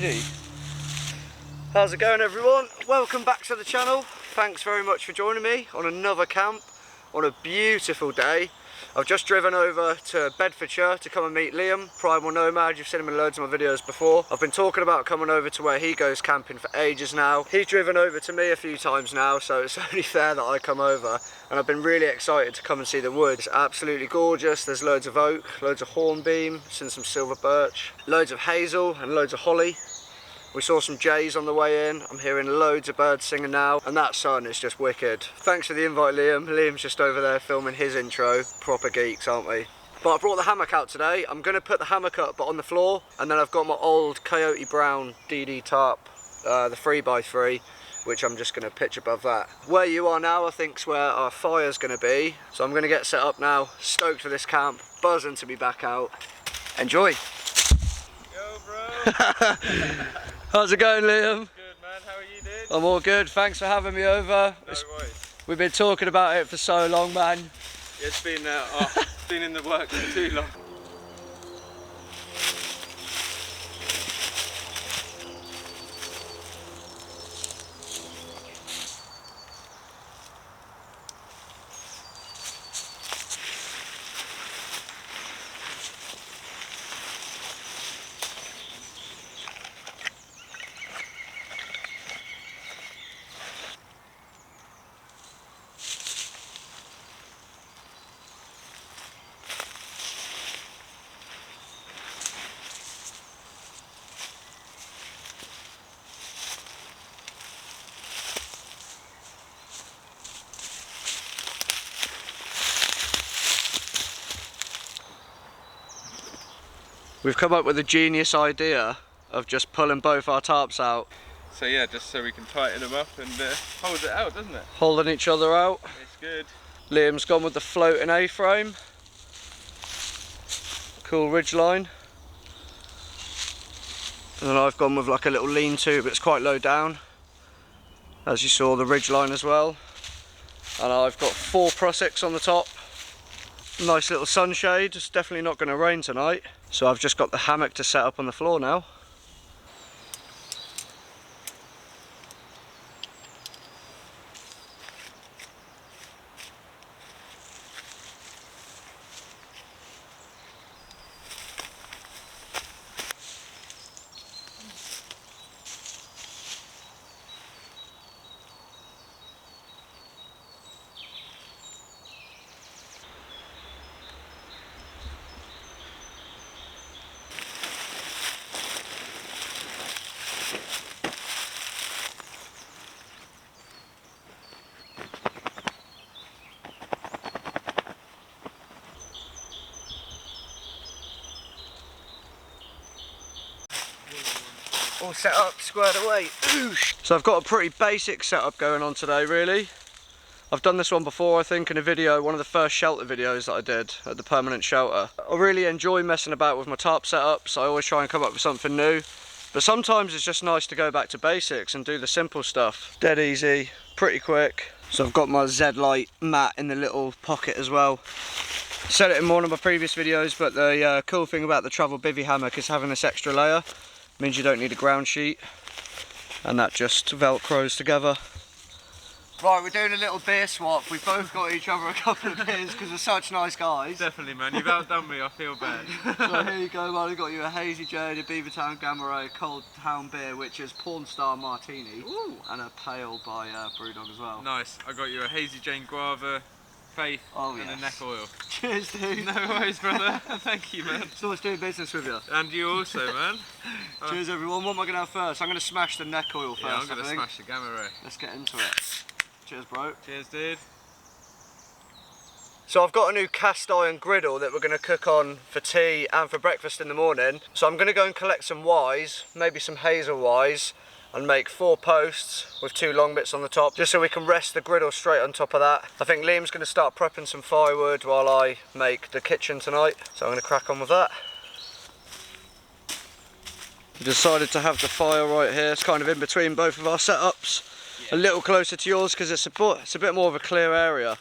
righty. How's it going, everyone? Welcome back to the channel. Thanks very much for joining me on another camp on a beautiful day. I've just driven over to Bedfordshire to come and meet Liam, Primal Nomad. You've seen him in loads of my videos before. I've been talking about coming over to where he goes camping for ages now. He's driven over to me a few times now, so it's only fair that I come over. And I've been really excited to come and see the wood. It's absolutely gorgeous. There's loads of oak, loads of hornbeam, seen some silver birch, loads of hazel and loads of holly. We saw some jays on the way in. I'm hearing loads of birds singing now, and that sun is just wicked. Thanks for the invite, Liam. Liam's just over there filming his intro. Proper geeks, aren't we? But I brought the hammock out today. I'm gonna put the hammock up on the floor, and then I've got my old Coyote Brown DD tarp, the 3x3, which I'm just gonna pitch above that. Where you are now, I think, is where our fire's gonna be. So I'm gonna get set up now. Stoked for this camp. Buzzing to be back out. Enjoy. Yo, bro. How's it going, Liam? Good, man. How are you, dude? I'm all good. Thanks for having me over. No worries. We've been talking about it for so long, man. It's been been in the works for too long. We've come up with a genius idea of just pulling both our tarps out. So yeah, just so we can tighten them up and hold it out, doesn't it? Holding each other out. It's good. Liam's gone with the floating A-frame. Cool ridgeline. And then I've gone with like a little lean-to, but it's quite low down. As you saw, the ridgeline as well. And I've got 4 prussics on the top. Nice little sunshade. It's definitely not going to rain tonight. So I've just got the hammock to set up on the floor now. All set up, squared away. Oosh. So I've got a pretty basic setup going on today, really. I've done this one before, I think, in a video, one of the first shelter videos that I did at the permanent shelter. I really enjoy messing about with my tarp setups. I always try and come up with something new. But sometimes it's just nice to go back to basics and do the simple stuff. Dead easy, pretty quick. So I've got my Z-Lite mat in the little pocket as well. Said it in one of my previous videos, but the cool thing about the travel bivvy hammock is having this extra layer. Means you don't need a ground sheet, and that just velcros together. Right, we're doing a little beer swap. We've both got each other a couple of beers because we're such nice guys. Definitely, man. You've outdone me. I feel bad. So here you go, man. I've got you a Hazy Jade, a Beavertown Gamma Ray Cold Town beer, which is Porn Star Martini. Ooh. And a pale by Brewdog as well. Nice. I got you a Hazy Jane Guava, Faith, and a neck oil. Cheers, dude. No worries, brother. Thank you, man. It's nice doing business with you. And you also, man. Cheers, everyone. What am I going to have first? I'm going to smash the neck oil first. Yeah, I'm going to smash the Gamma Ray. Let's get into it. Cheers, bro. Cheers, dude. So I've got a new cast iron griddle that we're going to cook on for tea and for breakfast in the morning. So I'm going to go and collect some wise, maybe some hazel wise, and make 4 posts with 2 long bits on the top, just so we can rest the griddle straight on top of that. I think Liam's going to start prepping some firewood while I make the kitchen tonight, so I'm going to crack on with that. We decided to have the fire right here. It's kind of in between both of our setups. Yeah. A little closer to yours because it's a bit more of a clear area.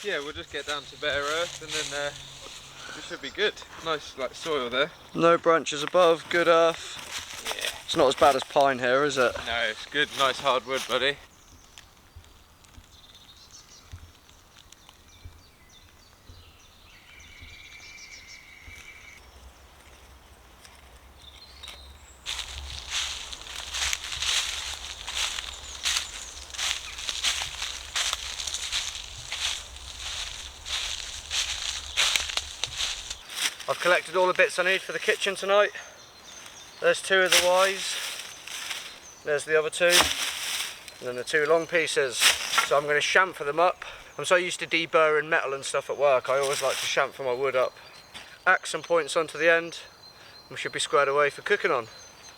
Yeah, we'll just get down to bare earth and then it should be good. Nice like soil there. No branches above, good earth. Yeah. It's not as bad as pine here, is it? No, it's good, nice hard wood, buddy. I've collected all the bits I need for the kitchen tonight. There's 2 of the Ys, there's the other 2, and then the 2 long pieces. So I'm going to chamfer them up. I'm so used to deburring metal and stuff at work, I always like to chamfer my wood up. Axe some points onto the end, and we should be squared away for cooking on.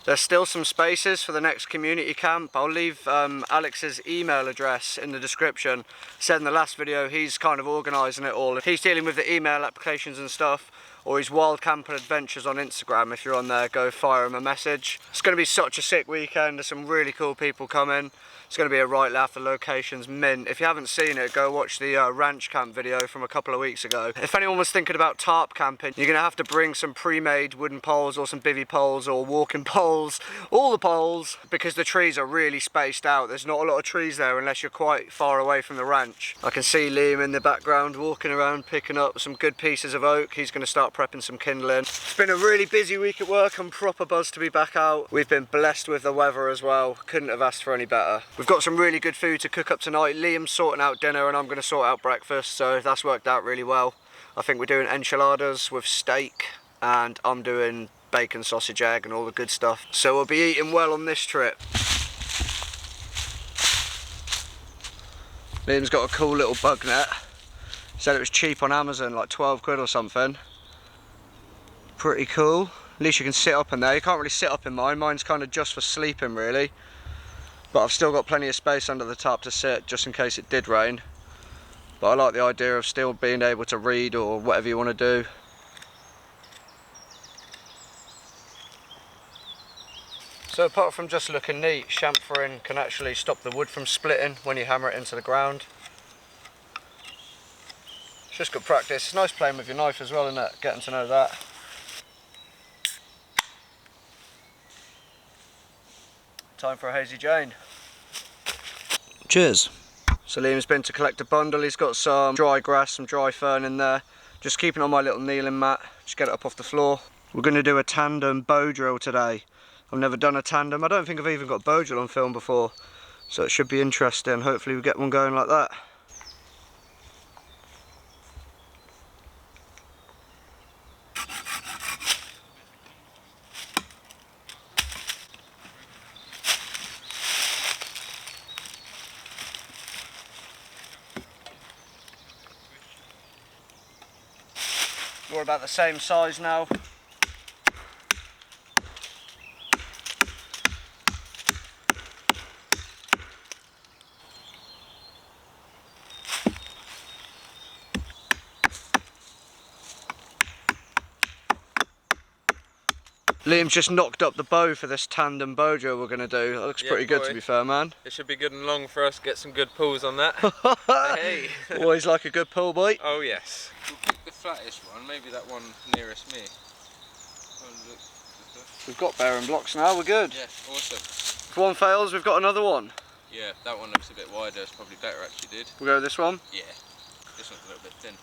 There's still some spaces for the next community camp. I'll leave Alex's email address in the description. Said in the last video he's kind of organising it all. He's dealing with the email applications and stuff, or his Wild Camping Adventures on Instagram. If you're on there, go fire him a message. It's going to be such a sick weekend. There's some really cool people coming. It's going to be a right laugh. The location's mint. If you haven't seen it, go watch the ranch camp video from a couple of weeks ago. If anyone was thinking about tarp camping, you're going to have to bring some pre-made wooden poles or some bivvy poles or walking poles, all the poles, because the trees are really spaced out. There's not a lot of trees there unless you're quite far away from the ranch. I can see Liam in the background walking around picking up some good pieces of oak. He's going to start prepping some kindling. It's been a really busy week at work. I'm proper buzzed to be back out. We've been blessed with the weather as well. Couldn't have asked for any better. We've got some really good food to cook up tonight. Liam's sorting out dinner and I'm going to sort out breakfast, so that's worked out really well. I think we're doing enchiladas with steak and I'm doing bacon, sausage, egg and all the good stuff. So we'll be eating well on this trip. Liam's got a cool little bug net. Said it was cheap on Amazon, like 12 quid or something. Pretty cool. At least you can sit up in there. You can't really sit up in mine. Mine's kind of just for sleeping really. But I've still got plenty of space under the top to sit just in case it did rain. But I like the idea of still being able to read or whatever you want to do. So apart from just looking neat, chamfering can actually stop the wood from splitting when you hammer it into the ground. It's just good practice. It's nice playing with your knife as well, isn't it? Getting to know that. Time for a Hazy Jane. Cheers. So Liam's been to collect a bundle. He's got some dry grass, some dry fern in there. Just keeping on my little kneeling mat. Just get it up off the floor. We're going to do a tandem bow drill today. I've never done a tandem. I don't think I've even got bow drill on film before. So it should be interesting. Hopefully we get one going like that. We're about the same size now. Liam's just knocked up the bow for this tandem bow drill we're going to do. That looks pretty good, to be fair, man. It should be good and long for us to get some good pulls on that. Hey. Always like a good pull bite. Oh yes. We'll pick the flattest one, maybe that one nearest me. Oh, look. We've got bearing blocks now, we're good. Yeah, awesome. If one fails, we've got another one. Yeah, that one looks a bit wider, it's probably better actually, dude. We'll go with this one? Yeah, this one's a little bit thin.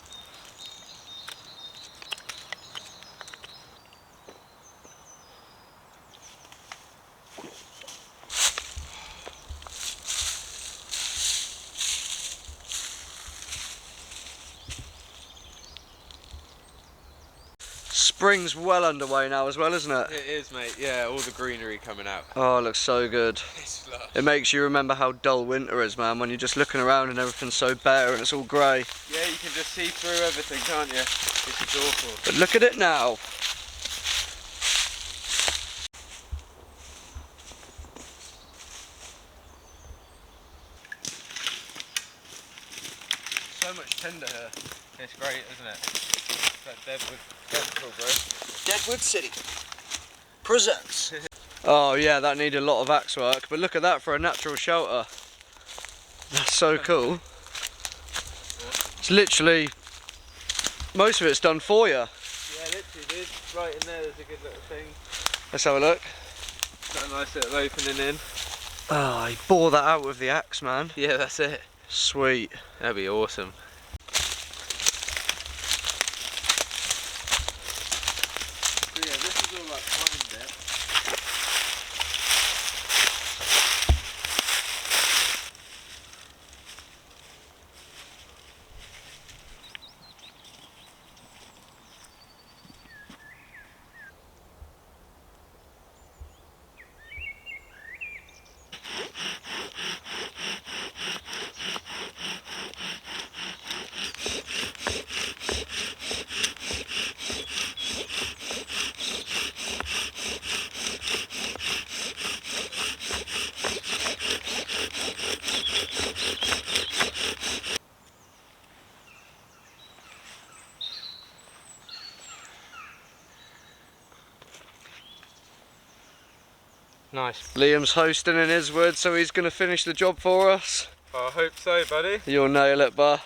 Spring's well underway now as well, isn't it? It is, mate, yeah, all the greenery coming out. Oh, it looks so good. It's lush. It makes you remember how dull winter is, man, when you're just looking around and everything's so bare and it's all grey. Yeah, you can just see through everything, can't you? This is awful. But look at it now. So much tinder here. It's great, isn't it? That Deadwood, bro. Deadwood City presents. Oh yeah, that needed a lot of axe work, but look at that for a natural shelter. That's so cool. It's literally, most of it's done for you. Yeah, literally, dude. Right in there's a good little thing. Let's have a look. a nice little opening in. Oh, he bore that out with the axe, man. Yeah, that's it. Sweet. That'd be awesome. So yeah, this is all like pine depth. Nice. Liam's hosting in his wood, so he's going to finish the job for us. I hope so, buddy. You'll nail it, bud.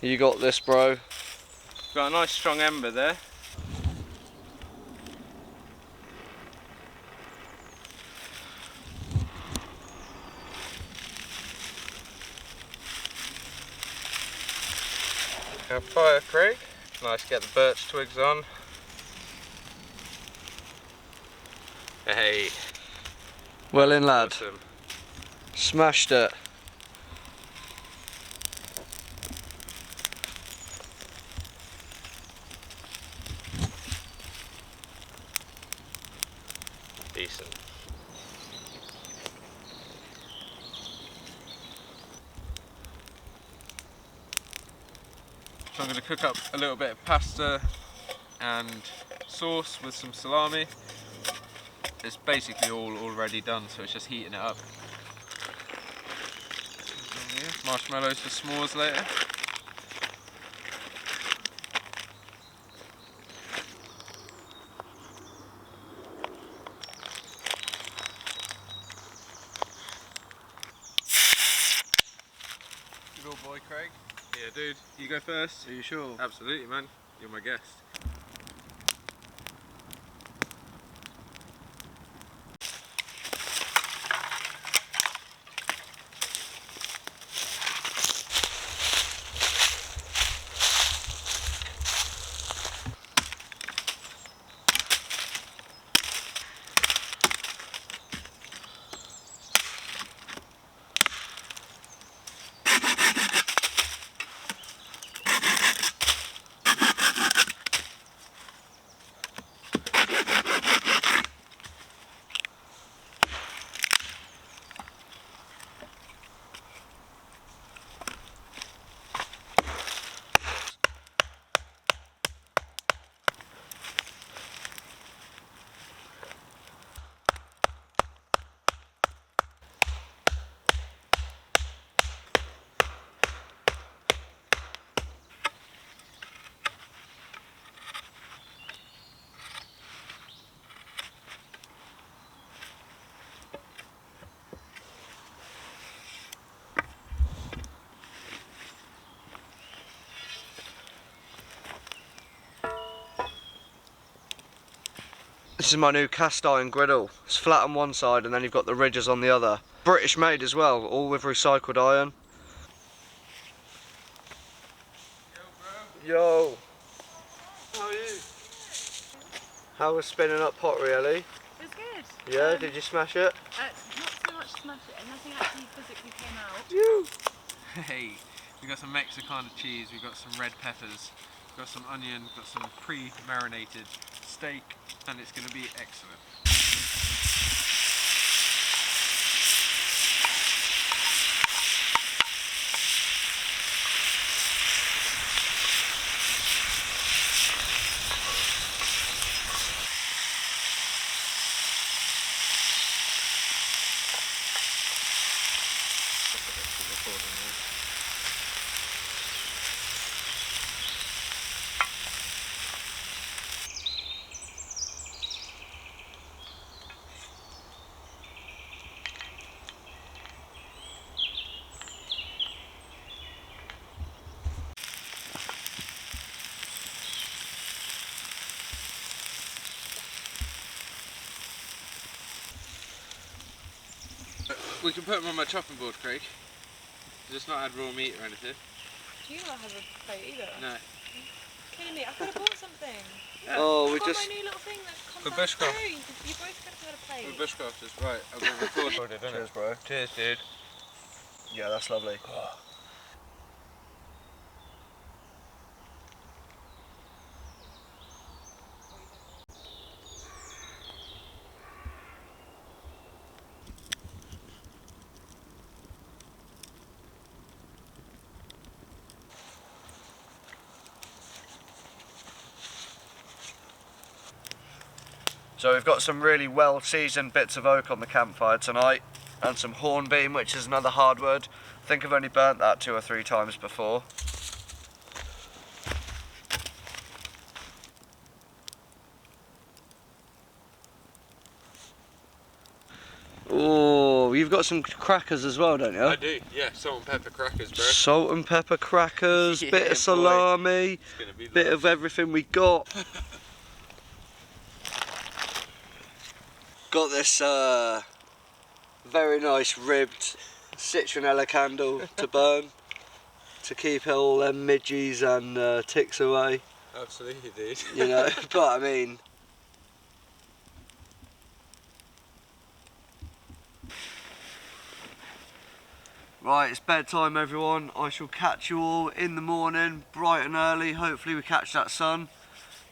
You got this, bro. Got a nice strong ember there. Campfire, Craig. Nice to get the birch twigs on. Hey. Well in, lad. Awesome. Smashed it. Decent. So I'm going to cook up a little bit of pasta and sauce with some salami. It's basically all already done, so it's just heating it up. Marshmallows for s'mores later. Good old boy, Craig. Yeah, dude. You go first. Are you sure? Absolutely, man. You're my guest. This is my new cast iron griddle. It's flat on one side and then you've got the ridges on the other. British made as well, all with recycled iron. Yo, how are you? How was spinning up pottery, Ellie? It was good. Yeah, did you smash it? Not so much smash it, and nothing actually physically came out. You. Hey, we got some Mexicana cheese, we got some red peppers, got some onion, got some pre-marinated steak, and it's going to be excellent. We can put them on my chopping board, Craig. Just not add raw meat or anything. Do you not have a plate either? No. Kidding me, I could have bought something. Yeah. Oh, I've we got just. my new little thing that comes For out bushcraft. through. You both could have had a plate. We're bushcrafters, right? I've got recorded, isn't Cheers, it? bro. Cheers, dude. Yeah, that's lovely. So we've got some really well seasoned bits of oak on the campfire tonight, and some hornbeam, which is another hardwood. I think I've only burnt that 2 or 3 times before. Oh, you've got some crackers as well, don't you? I do, yeah. Salt and pepper crackers, bro. Salt and pepper crackers, Yeah, bit boy. of salami, It's gonna be bit of everything we got. Got this very nice ribbed citronella candle to burn to keep all them midges and ticks away, Absolutely, dude. you know. But I mean, right, it's bedtime, everyone. I shall catch you all in the morning, bright and early. Hopefully we catch that sun.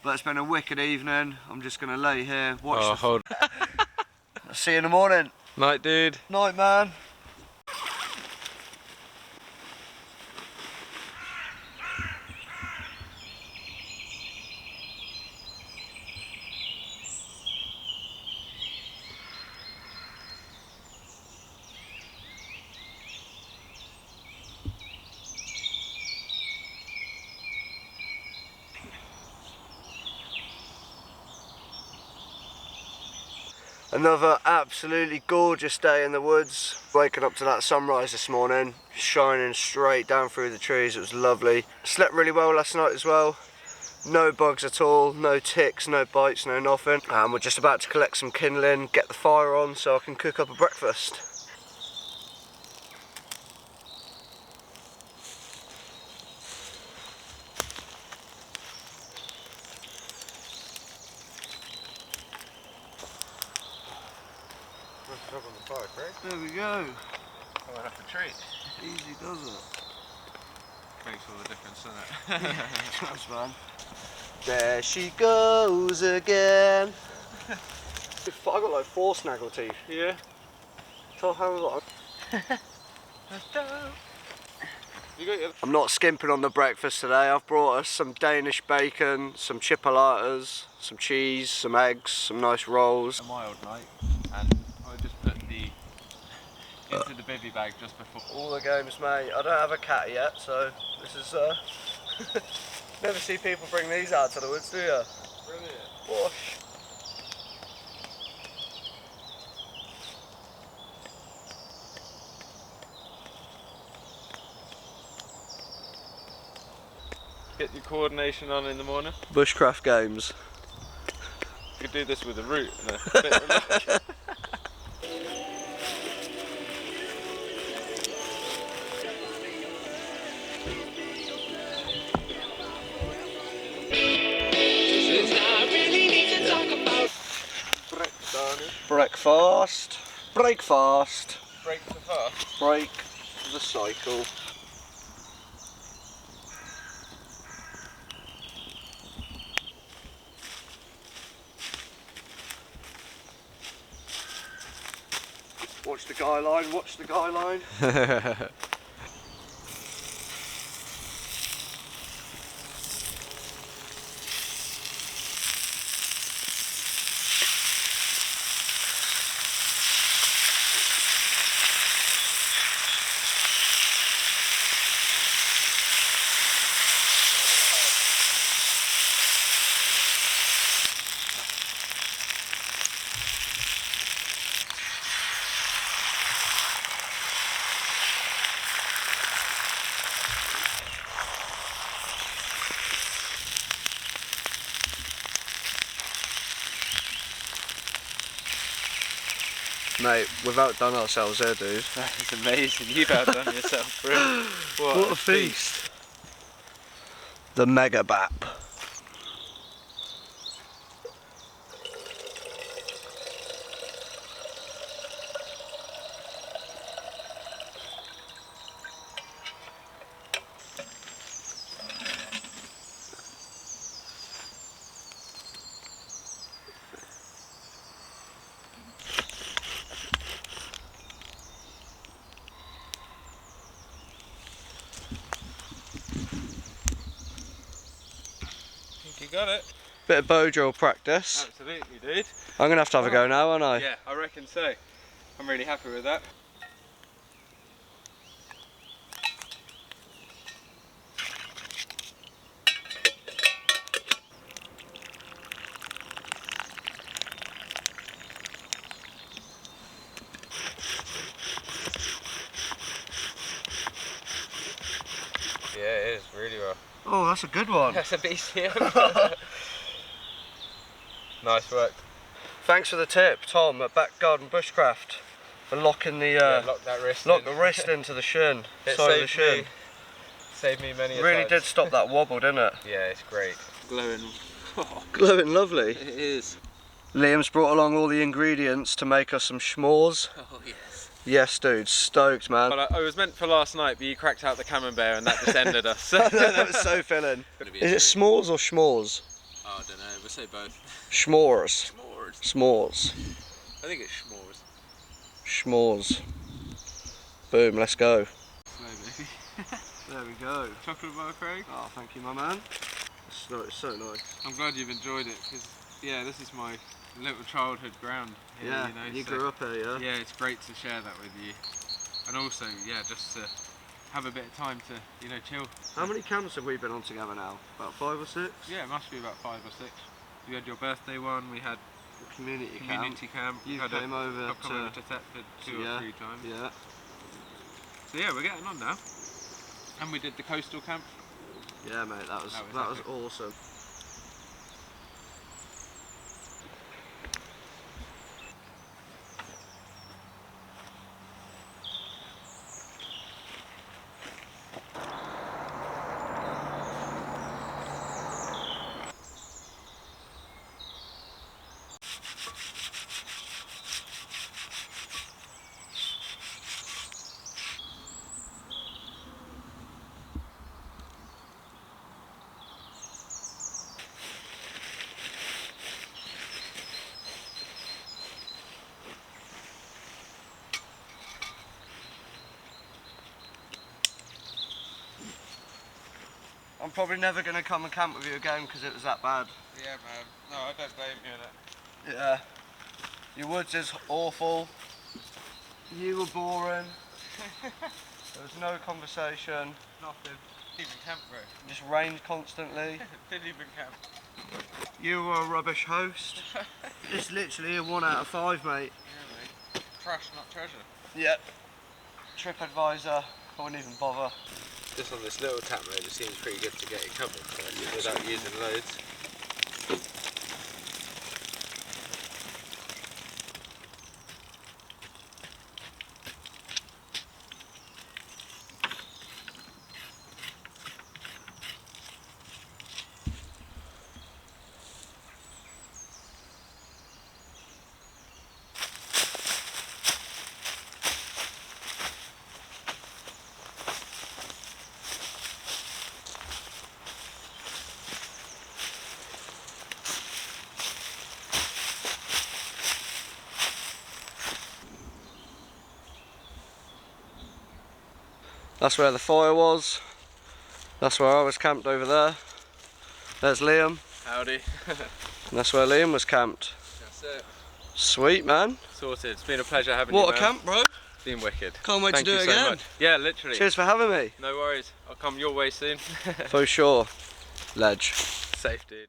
But it's been a wicked evening. I'm just gonna lay here, watch the. hold. I'll see you in the morning. Night, dude. Night, man. Another absolutely gorgeous day in the woods. Waking up to that sunrise this morning, shining straight down through the trees. It was lovely. Slept really well last night as well. No bugs at all, no ticks, no bites, no nothing. And we're just about to collect some kindling, get the fire on so I can cook up a breakfast. Up on the fire, Craig. There we go. Coming up a treat. Easy does it. Makes all the difference, doesn't it? Thanks, man. There she goes again. I've got like 4 snaggle teeth. Yeah. So how have I got? You got your... I'm not skimping on the breakfast today. I've brought us some Danish bacon, some chipolatas, some cheese, some eggs, some nice rolls. A mild night, and I just put the into the bivvy bag just before. All the games, mate. I don't have a cat yet, so this is never see people bring these out to the woods, do you? Brilliant. Wash. Get your coordination on in the morning. Bushcraft games. You could do this with a root and a bit of luck. Breakfast. Breakfast. Break the fast. Break the cycle. Watch the guy line, watch the guy line. Mate, we've outdone ourselves here, dude. That is amazing. You've outdone yourself, bro. What a feast. The Mega Bap. You got it. Bit of bow drill practice. Absolutely, dude. I'm gonna have to have a go now, aren't I? Yeah, I reckon so. I'm really happy with that. Yeah, it is really well. Oh, that's a good one. That's a BCM. Nice work. Thanks for the tip, Tom, at Back Garden Bushcraft, for locking the Lock that wrist lock in. the wrist into the shin, It side of the shin. saved me many a Really times. did stop that wobble, didn't it? Yeah, it's great. Glowing. Glowing lovely. It is. Liam's brought along all the ingredients to make us some s'mores. Oh yes. Yes, dude, stoked, man. Well, I was meant for last night, but you cracked out the camembert and that just ended us. That was so filling. Is it s'mores or schmores? Oh, I don't know. We'll say both. Schmores. S'mores. S'mores. I think it's s'mores. Schmores. Boom, let's go. Slow, baby. There we go. Chocolate bar, Craig. Oh, thank you, my man. It's so nice. I'm glad you've enjoyed it, because yeah, this is my little childhood ground. Here, Yeah, you know, you so, grew up here, yeah? Yeah, it's great to share that with you, and also, yeah, just to have a bit of time to, you know, chill. How many camps have we been on together now? About 5 or 6? Yeah, it must be about 5 or 6. We had your birthday one. We had Community camp. You had came over I've come over to Thetford 2 or 3 times. Yeah. So yeah, we're getting on now. And we did the coastal camp. Yeah, mate, that was awesome. I'm probably never going to come and camp with you again because it was that bad. Yeah, man. No, I don't blame you in it. Yeah. Your woods is awful. You were boring. There was no conversation. Nothing. Didn't even camp, bro. Just rained constantly. Didn't even camp. You were a rubbish host. It's literally a 1 out of 5, mate. Yeah, mate. Trash, not treasure. Yep. TripAdvisor, I wouldn't even bother. Just on this little tap mode, it seems pretty good to get it covered, but without using loads. That's where the fire was. That's where I was camped over there. There's Liam. Howdy. And that's where Liam was camped. That's it. Sweet, man. Sorted. It's been a pleasure having you, What a man. camp, bro. It's been wicked. Can't wait to Thank do you it so again. much. Yeah, literally. Cheers for having me. No worries. I'll come your way soon. For sure. Ledge. Safe, dude.